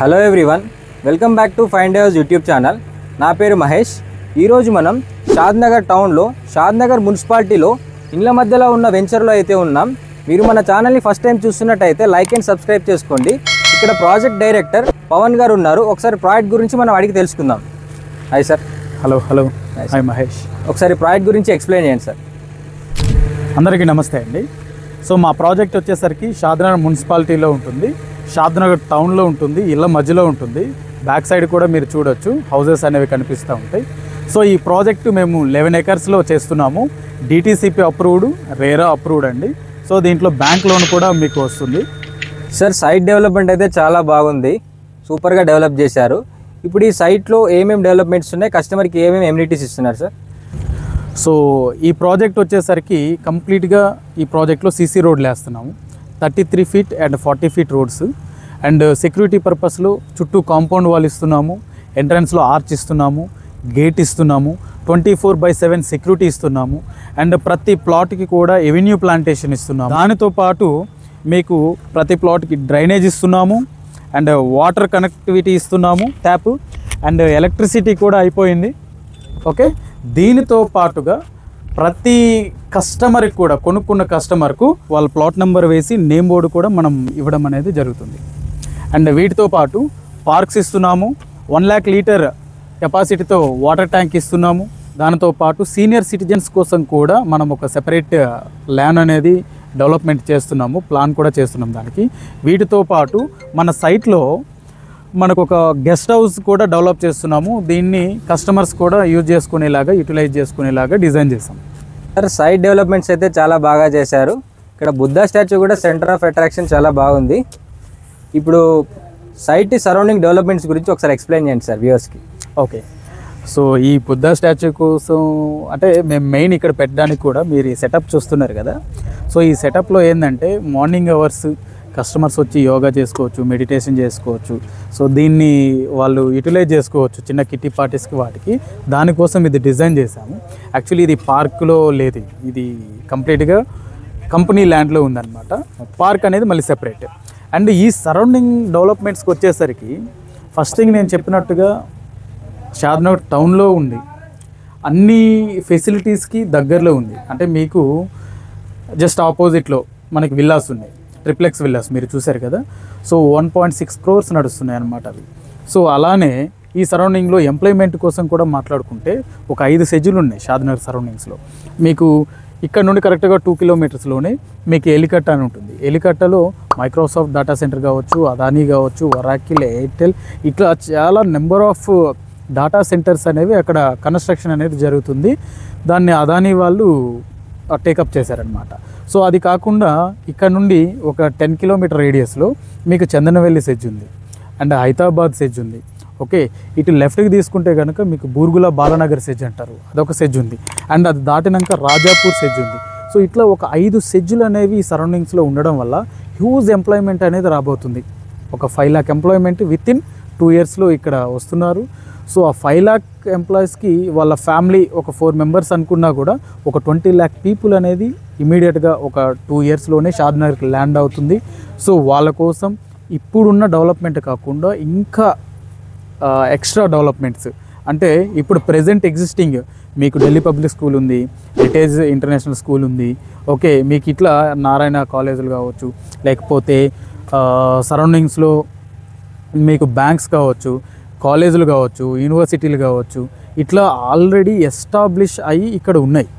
Hello everyone, welcome back to find house YouTube channel. నా పేరు మహేష్. ఈరోజు మనం షాద్నగర్ టౌన్లో షాద్నగర్ మున్సిపాలిటీలో ఇండ్ల మధ్యలో ఉన్న వెంచర్లో అయితే ఉన్నాం. మీరు మన ఛానల్ని ఫస్ట్ టైం చూస్తున్నట్టయితే లైక్ అండ్ సబ్స్క్రైబ్ చేసుకోండి. ఇక్కడ ప్రాజెక్ట్ డైరెక్టర్ పవన్ గారు ఉన్నారు. ఒకసారి ప్రాజెక్ట్ గురించి మనం అడిగి తెలుసుకుందాం. Hi sir. Hello. Hi Mahesh. ఒకసారి ప్రాజెక్ట్ గురించి ఎక్స్ప్లెయిన్ చేయండి సార్. అందరికీ నమస్తే అండి. సో మా ప్రాజెక్ట్ వచ్చేసరికి షాద్నగర్ మున్సిపాలిటీలో ఉంటుంది, షాద్నగర్ టౌన్లో ఉంటుంది, ఇళ్ళ మధ్యలో ఉంటుంది. బ్యాక్ సైడ్ కూడా మీరు చూడొచ్చు, హౌసెస్ అనేవి కనిపిస్తూ ఉంటాయి. సో ఈ ప్రాజెక్టు మేము 11 ఎకర్స్లో చేస్తున్నాము. డిటిసిపి అప్రూవ్డ్, రేరా అప్రూవ్డ్ అండి. సో దీంట్లో బ్యాంక్ లోన్ కూడా మీకు వస్తుంది. సార్, సైట్ డెవలప్మెంట్ అయితే చాలా బాగుంది, సూపర్గా డెవలప్ చేశారు. ఇప్పుడు ఈ సైట్లో ఏమేమి డెవలప్మెంట్స్ ఉన్నాయి, కస్టమర్కి ఏమేమి ఎమ్యూనిటీస్ ఇస్తున్నారు సార్? సో ఈ ప్రాజెక్ట్ వచ్చేసరికి కంప్లీట్గా ఈ ప్రాజెక్ట్లో సీసీ రోడ్లు వేస్తున్నాము. 33 feet and 40 feet roads. And security పర్పస్లో చుట్టూ కాంపౌండ్ వాల్ ఇస్తున్నాము, ఎంట్రన్స్లో ఆర్చ్ ఇస్తున్నాము, గేట్ ఇస్తున్నాము, 24/7 సెక్యూరిటీ ఇస్తున్నాము. అండ్ ప్రతి ప్లాట్కి కూడా ఎవెన్యూ ప్లాంటేషన్ ఇస్తున్నాము. దానితో పాటు మీకు ప్రతి ప్లాట్కి డ్రైనేజ్ ఇస్తున్నాము, అండ్ వాటర్ కనెక్టివిటీ ఇస్తున్నాము, ట్యాప్, అండ్ ఎలక్ట్రిసిటీ కూడా అయిపోయింది. ఓకే, దీనితో పాటుగా ప్రతి కస్టమర్కి కూడా, కొనుక్కున్న కస్టమర్కు వాళ్ళ ప్లాట్ నెంబర్ వేసి నేమ్ బోర్డు కూడా మనం ఇవ్వడం అనేది జరుగుతుంది. అండ్ వీటితో పాటు పార్క్స్ ఇస్తున్నాము, 1 lakh లీటర్ కెపాసిటీతో వాటర్ ట్యాంక్ ఇస్తున్నాము. దానితో పాటు సీనియర్ సిటిజన్స్ కోసం కూడా మనం ఒక సెపరేట్ ల్యాండ్ అనేది డెవలప్మెంట్ చేస్తున్నాము, ప్లాన్ కూడా చేస్తున్నాం దానికి. వీటితో పాటు మన సైట్లో మనకు ఒక గెస్ట్ హౌస్ కూడా డెవలప్ చేస్తున్నాము. దీన్ని కస్టమర్స్ కూడా యూజ్ చేసుకునేలాగా, యూటిలైజ్ చేసుకునేలాగా డిజైన్ చేసాం. సార్, సైట్ డెవలప్మెంట్స్ అయితే చాలా బాగా చేశారు. ఇక్కడ బుద్ధ స్టాచ్యూ కూడా సెంటర్ ఆఫ్ అట్రాక్షన్ చాలా బాగుంది. ఇప్పుడు సైట్ సరౌండింగ్ డెవలప్మెంట్స్ గురించి ఒకసారి ఎక్స్ప్లెయిన్ చేయండి సార్ వ్యూవర్స్కి. ఓకే, సో ఈ బుద్ధ స్టాచ్యూ కోసం అంటే మేము మెయిన్ ఇక్కడ పెట్టడానికి కూడా మీరు ఈ సెటప్ చూస్తున్నారు కదా. సో ఈ సెటప్లో ఏంటంటే మార్నింగ్ అవర్స్ కస్టమర్స్ వచ్చి యోగా చేసుకోవచ్చు, మెడిటేషన్ చేసుకోవచ్చు. సో దీన్ని వాళ్ళు యూటిలైజ్ చేసుకోవచ్చు చిన్న కిట్టి పార్టీస్కి, వాటికి. దానికోసం ఇది డిజైన్ చేశాము. యాక్చువల్లీ ఇది పార్క్లో లేదు, ఇది కంప్లీట్గా కంపెనీ ల్యాండ్లో ఉందన్నమాట. పార్క్ అనేది మళ్ళీ సెపరేట్. అండ్ ఈ సరౌండింగ్ డెవలప్మెంట్స్కి వచ్చేసరికి ఫస్ట్ థింగ్ నేను చెప్పినట్టుగా షాద్నగర్ టౌన్లో ఉంది, అన్ని ఫెసిలిటీస్కి దగ్గరలో ఉంది. అంటే మీకు జస్ట్ ఆపోజిట్లో మనకి విల్లాస్ ఉన్నాయి, ట్రిప్లెక్స్ విల్లాస్ మీరు చూశారు కదా. సో 1.6 crores నడుస్తున్నాయి అన్నమాట అవి. సో అలానే ఈ సరౌండింగ్లో ఎంప్లాయ్మెంట్ కోసం కూడా మాట్లాడుకుంటే ఒక 5 సెజ్లు ఉన్నాయి షాద్నగర్ సరౌండింగ్స్లో. మీకు ఇక్కడ నుండి కరెక్ట్గా 2 kilometersలోనే మీకు ఎలికట్ట అని ఉంటుంది. ఎలికట్టలో మైక్రోసాఫ్ట్ డేటా సెంటర్ కావచ్చు, అదానీ కావచ్చు, వరాకిల్, ఎయిర్టెల్, ఇట్లా చాలా నెంబర్ ఆఫ్ డేటా సెంటర్స్ అనేవి అక్కడ కన్స్ట్రక్షన్ అనేది జరుగుతుంది. దాన్ని అదానీ వాళ్ళు టేకప్ చేశారనమాట. సో అది కాకుండా ఇక్కడ నుండి ఒక 10 kilometer రేడియస్లో మీకు చందనవెల్లి సెజ్ ఉంది, అండ్ హైదరాబాద్ సెజ్ ఉంది. ఓకే, ఇటు లెఫ్ట్కి తీసుకుంటే కనుక మీకు బూర్గుల బాలనగర్ సెజ్ అంటారు, అదొక సెజ్ ఉంది. అండ్ అది దాటినాక రాజాపూర్ సెజ్ ఉంది. సో ఇట్లా ఒక 5 సెజ్లు అనేవి ఈ సరౌండింగ్స్లో ఉండడం వల్ల హ్యూజ్ ఎంప్లాయ్మెంట్ అనేది రాబోతుంది. ఒక 5 lakh ఎంప్లాయ్మెంట్ వితిన్ 2 yearsలో ఇక్కడ వస్తున్నారు. సో ఆ 5 lakh ఎంప్లాయీస్కి వాళ్ళ ఫ్యామిలీ ఒక 4 members అనుకున్నా కూడా ఒక 20 lakh పీపుల్ అనేది ఇమీడియట్గా ఒక 2 yearsలోనే షాద్నగర్కి ల్యాండ్ అవుతుంది. సో వాళ్ళ కోసం ఇప్పుడున్న డెవలప్మెంట్ కాకుండా ఇంకా ఎక్స్ట్రా డెవలప్మెంట్స్ అంటే ఇప్పుడు ప్రెజెంట్ ఎగ్జిస్టింగ్ మీకు ఢిల్లీ పబ్లిక్ స్కూల్ ఉంది, హెరిటేజ్ ఇంటర్నేషనల్ స్కూల్ ఉంది. ఓకే, మీకు ఇట్లా నారాయణ కాలేజీలు కావచ్చు, లేకపోతే సరౌండింగ్స్లో మీకు బ్యాంక్స్ కావచ్చు, కాలేజీలు కావచ్చు, యూనివర్సిటీలు కావచ్చు, ఇట్లా ఆల్రెడీ ఎస్టాబ్లిష్ అయ్యి ఇక్కడ ఉన్నాయి.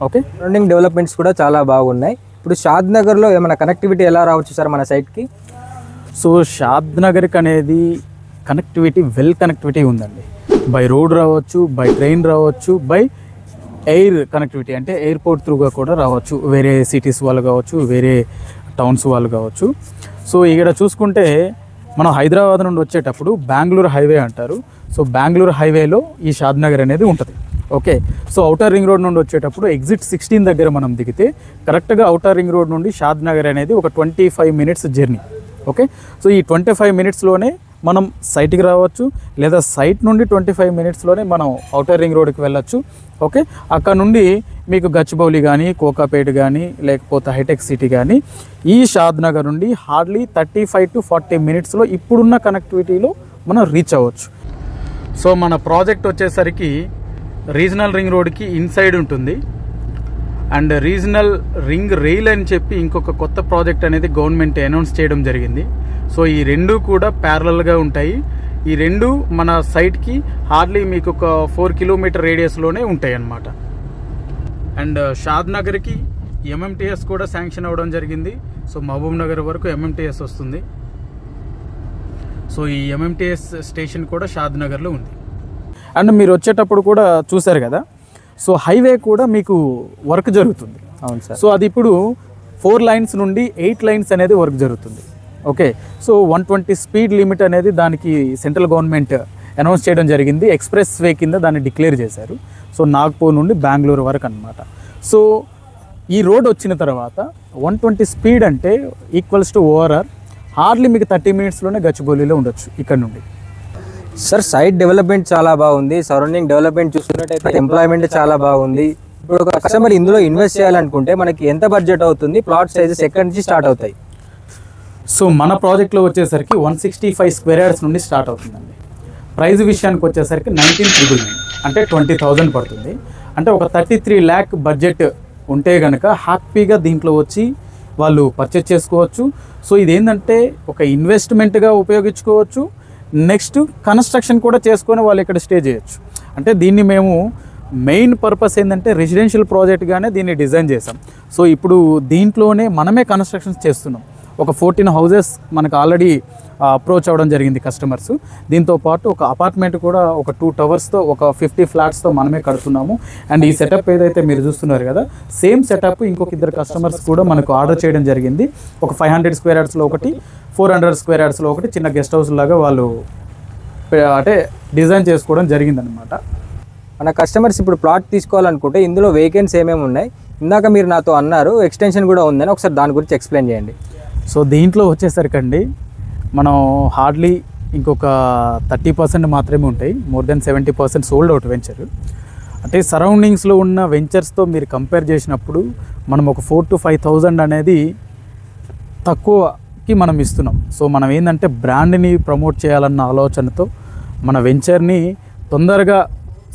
ఓకే, సరౌండింగ్ డెవలప్మెంట్స్ కూడా చాలా బాగున్నాయి. ఇప్పుడు షాద్నగర్లో ఏమైనా కనెక్టివిటీ ఎలా రావచ్చు సార్ మన సైట్కి? సో షాద్నగర్కి అనేది కనెక్టివిటీ, వెల్ కనెక్టివిటీ ఉందండి. బై రోడ్ రావచ్చు, బై ట్రైన్ రావచ్చు, బై ఎయిర్ కనెక్టివిటీ అంటే ఎయిర్పోర్ట్ త్రూగా కూడా రావచ్చు. వేరే సిటీస్ వాళ్ళు కావచ్చు, వేరే టౌన్స్ వాళ్ళు కావచ్చు. సో ఇక్కడ చూసుకుంటే మనం హైదరాబాద్ నుండి వచ్చేటప్పుడు బెంగళూరు హైవే అంటారు. సో బెంగళూరు హైవేలో ఈ షాద్నగర్ అనేది ఉంటుంది. Okay, so outer ring road నుండి వచ్చేటప్పుడు ఎగ్జిట్ 16 దగ్గర మనం దిగితే కరెక్ట్గా ఔటర్ రింగ్ రోడ్ నుండి షాద్నగర్ అనేది ఒక 25 minutes జర్నీ. ఓకే, సో ఈ 25 minutesలోనే మనం సైట్కి రావచ్చు, లేదా సైట్ నుండి 25 మినిట్స్లోనే మనం ఔటర్ రింగ్ రోడ్కి వెళ్ళొచ్చు. ఓకే, అక్కడ నుండి మీకు గచ్చిబౌలి కానీ, కోకాపేట కానీ, లేకపోతే హైటెక్ సిటీ కానీ ఈ షాద్ నగర్ నుండి హార్డ్లీ 35 to 40 మినిట్స్లో ఇప్పుడున్న కనెక్టివిటీలో మనం రీచ్ అవ్వచ్చు. సో మన ప్రాజెక్ట్ వచ్చేసరికి రీజనల్ రింగ్ రోడ్కి ఇన్సైడ్ ఉంటుంది. అండ్ రీజనల్ రింగ్ రైల్ అని చెప్పి ఇంకొక కొత్త ప్రాజెక్ట్ అనేది గవర్నమెంట్ అనౌన్స్ చేయడం జరిగింది. సో ఈ రెండు కూడా ప్యారలల్గా ఉంటాయి. ఈ రెండు మన సైట్కి హార్డ్లీ మీకు ఒక 4 కిలోమీటర్ రేడియస్లోనే ఉంటాయి అన్నమాట. అండ్ షాద్ నగర్కి ఎంఎంటీఎస్ కూడా శాంక్షన్ అవ్వడం జరిగింది. సో మహబూబ్ నగర్ వరకు ఎంఎంటీఎస్ వస్తుంది. సో ఈ ఎంఎంటీఎస్ స్టేషన్ కూడా షాద్ నగర్లో ఉంది. అండ్ మీరు వచ్చేటప్పుడు కూడా చూశారు కదా, సో హైవే కూడా మీకు వర్క్ జరుగుతుంది. అవును సార్. సో అది ఇప్పుడు 4 లైన్స్ నుండి 8 లైన్స్ అనేది వర్క్ జరుగుతుంది. ఓకే, సో 120 స్పీడ్ లిమిట్ అనేది దానికి సెంట్రల్ గవర్నమెంట్ అనౌన్స్ చేయడం జరిగింది. ఎక్స్ప్రెస్ వే కింద దాన్ని డిక్లేర్ చేశారు. సో నాగ్పూర్ నుండి బెంగళూరు వరకు అనమాట. సో ఈ రోడ్ వచ్చిన తర్వాత 120 స్పీడ్ అంటే ఈక్వల్స్ టు ఓఆర్ఆర్ హార్డ్లీ మీకు 30 మినిట్స్లోనే గచ్చిబౌలిలో ఉండొచ్చు ఇక్కడ నుండి. సార్ సైట్ డెవలప్మెంట్ చాలా బాగుంది, సరౌండింగ్ డెవలప్మెంట్ చూసుకున్నట్టయితే ఎంప్లాయ్మెంట్ చాలా బాగుంది. ఇప్పుడు ఒక కస్టమర్ ఇందులో ఇన్వెస్ట్ చేయాలనుకుంటే మనకి ఎంత బడ్జెట్ అవుతుంది, ప్లాట్ సైజెస్ ఎక్కడి నుంచి స్టార్ట్ అవుతాయి? సో మన ప్రాజెక్ట్లో వచ్చేసరికి 165 స్క్వేర్ యార్డ్స్ నుండి స్టార్ట్ అవుతుందండి. ప్రైస్ విషయానికి వచ్చేసరికి 19,999 అంటే 20,000 పడుతుంది. అంటే ఒక 33 lakh బడ్జెట్ ఉంటే కనుక హ్యాపీగా దీంట్లో వచ్చి వాళ్ళు పర్చేజ్ చేసుకోవచ్చు. సో ఇదేంటంటే ఒక ఇన్వెస్ట్మెంట్గా ఉపయోగించుకోవచ్చు. నెక్స్ట్ కన్స్ట్రక్షన్ కూడా చేసుకొని వాళ్ళు ఇక్కడ స్టే చేయొచ్చు. అంటే దీన్ని మేము మెయిన్ పర్పస్ ఏంటంటే రెసిడెన్షియల్ ప్రాజెక్ట్గానే దీన్ని డిజైన్ చేసాం. సో ఇప్పుడు దీంట్లోనే మనమే కన్స్ట్రక్షన్స్ చేస్తున్నాం. ఒక 14 హౌజెస్ మనకు ఆల్రెడీ అప్రోచ్ అవ్వడం జరిగింది కస్టమర్స్. దీంతో పాటు ఒక అపార్ట్మెంట్ కూడా ఒక 2 టవర్స్తో ఒక 50 ఫ్లాట్స్తో మనమే కడుతున్నాము. అండ్ ఈ సెటప్ ఏదైతే మీరు చూస్తున్నారు కదా, సేమ్ సెటప్ ఇంకొక 2 కస్టమర్స్ కూడా మనకు ఆర్డర్ చేయడం జరిగింది. ఒక 500 స్క్వేర్ యార్డ్స్లో ఒకటి, 400 స్క్వేర్ యార్డ్స్లో ఒకటి చిన్న గెస్ట్ హౌస్ లాగా వాళ్ళు అంటే డిజైన్ చేసుకోవడం జరిగిందనమాట. మన కస్టమర్స్ ఇప్పుడు ప్లాట్ తీసుకోవాలనుకుంటే ఇందులో వేకెన్సీ ఏమేమి ఉన్నాయి? ఇందాక మీరు నాతో అన్నారు ఎక్స్టెన్షన్ కూడా ఉందని, ఒకసారి దాని గురించి ఎక్స్ప్లెయిన్ చేయండి. సో దీంట్లో వచ్చేసరికండి మనం హార్డ్లీ ఇంకొక 30% మాత్రమే ఉంటాయి. More than 70% sold out venture. అంటే సరౌండింగ్స్లో ఉన్న వెంచర్స్తో మీరు కంపేర్ చేసినప్పుడు మనం ఒక 4,000 to 5,000 అనేది తక్కువకి మనం ఇస్తున్నాం. సో మనం ఏంటంటే బ్రాండ్ని ప్రమోట్ చేయాలన్న ఆలోచనతో మన వెంచర్ని తొందరగా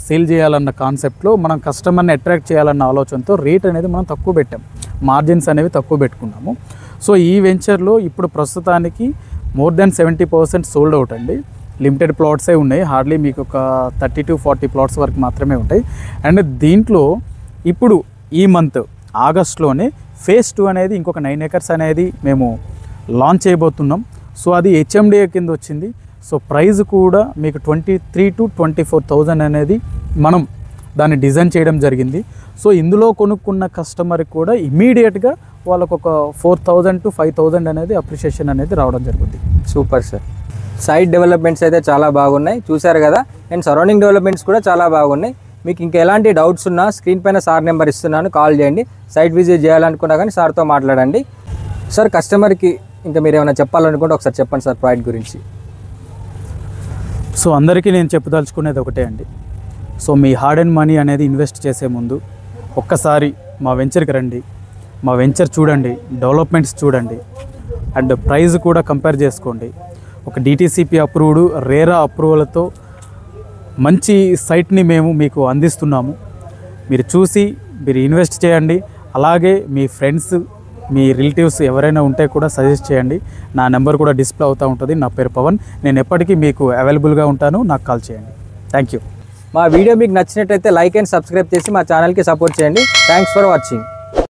సేల్ చేయాలన్న కాన్సెప్ట్లో మనం కస్టమర్ని అట్రాక్ట్ చేయాలన్న ఆలోచనతో రేట్ అనేది మనం తక్కువ పెట్టాం, మార్జిన్స్ అనేవి తక్కువ పెట్టుకున్నాము. సో ఈ వెంచర్లో ఇప్పుడు ప్రస్తుతానికి మోర్ దెన్ 70% సోల్డ్ అవుట్ అండి. లిమిటెడ్ ప్లాట్సే ఉన్నాయి. హార్డ్లీ మీకు ఒక 30 to 40 ప్లాట్స్ వరకు మాత్రమే ఉంటాయి. అండ్ దీంట్లో ఇప్పుడు ఈ మంత్ ఆగస్ట్లోనే phase 2 అనేది ఇంకొక 9 acres అనేది మేము లాంచ్ చేయబోతున్నాం. సో అది HMDA కింద వచ్చింది. సో ప్రైస్ కూడా మీకు 23,000 to 24,000 అనేది మనం దాన్ని డిజైన్ చేయడం జరిగింది. సో ఇందులో కొనుక్కున్న కస్టమర్కి కూడా ఇమీడియట్గా వాళ్ళకు ఒక 4,000 to 5,000 అనేది అప్రిషియేషన్ అనేది రావడం జరుగుతుంది. Super sir. సైట్ డెవలప్మెంట్స్ అయితే చాలా బాగున్నాయి, చూశారు కదా. అండ్ సరౌండింగ్ డెవలప్మెంట్స్ కూడా చాలా బాగున్నాయి. మీకు ఇంకా ఎలాంటి డౌట్స్ ఉన్నా స్క్రీన్ పైన సార్ నెంబర్ ఇస్తున్నాను, కాల్ చేయండి. సైట్ విజిట్ చేయాలనుకున్నా కానీ సార్తో మాట్లాడండి. సార్ కస్టమర్కి ఇంకా మీరు ఏమైనా చెప్పాలనుకుంటే ఒకసారి చెప్పండి సార్ ప్రాజెక్ట్ గురించి. సో అందరికీ నేను చెప్పదలుచుకునేది ఒకటే అండి. So me hard and money అనేది ఇన్వెస్ట్ చేసే ముందు ఒక్కసారి మా వెంచర్కి రండి, మా వెంచర్ చూడండి, డెవలప్మెంట్స్ చూడండి, అండ్ ప్రైస్ కూడా కంపేర్ చేసుకోండి. ఒక DTCP అప్రూవ్డ్ రేరా అప్రూవల్తో మంచి సైట్ని మేము మీకు అందిస్తున్నాము. మీరు చూసి మీరు ఇన్వెస్ట్ చేయండి. అలాగే మీ ఫ్రెండ్స్, మీ రిలేటివ్స్ ఎవరైనా ఉంటే కూడా సజెస్ట్ చేయండి. నా నెంబర్ కూడా డిస్ప్లే అవుతూ ఉంటుంది. నా పేరు పవన్. నేను ఎప్పటికీ మీకు అవైలబుల్గా ఉంటాను, నాకు కాల్ చేయండి. Thank you. మా వీడియో మీకు నచ్చినట్లయితే లైక్ అండ్ సబ్స్క్రైబ్ చేసి మా ఛానల్కి సపోర్ట్ చేయండి. Thanks for watching.